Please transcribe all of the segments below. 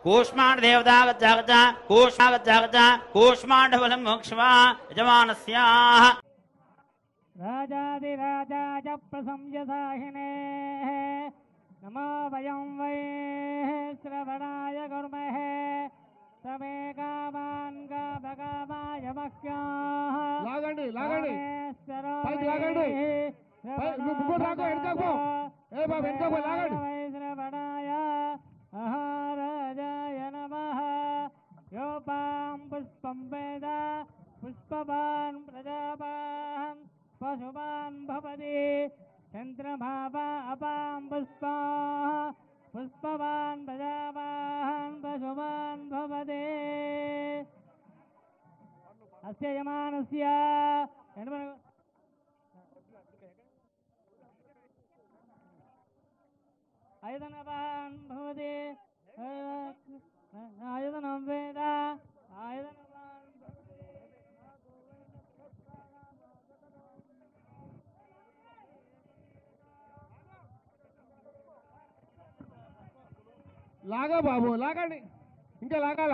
कूष्माण्ड देवतागच्छ कूष्मागच्छ कूष्माण्डफलं मोक्ष्वा यजमानस्याः राजाधिराजाय प्रसंयसाहिने नमो वयं वै श्रवणाय कुर्महे समे कामान् कामकामाय मह्याः లాగండి పైకి లాగండి నువ్వు రాకో వెనకకు ఏ బాబు వెనకకు లాగండి श्रवणाय महाराजाय नमः योपां पुष्पं वेद पुष्पवान् प्रजावान् पशुवान् भवति चन्द्रमावा अपां पुष्पवान् प्रजावान् पशुवान् भवति अस्य यमानस्य आयतनवान् भवति आयतनं वेद आयतनवान् లాగా బాబు లాగండి ఇంకా లాగాల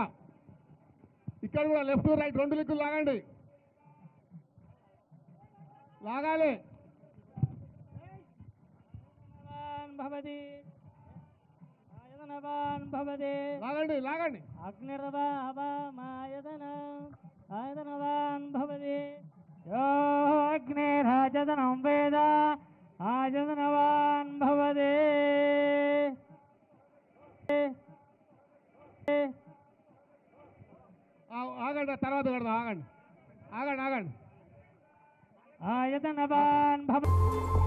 ఇక్కడ కూడా లెఫ్ట్ రైట్ రెండు దిక్కులు లాగండి లాగాలి भवति आयतनवान् भवति లాగండి आयतनवान् भवति यो अग्निराजतनं वेद आयतनवान् भवति ఆగండి తర్వాత కడదాం ఆగండి आयतनवान् भवति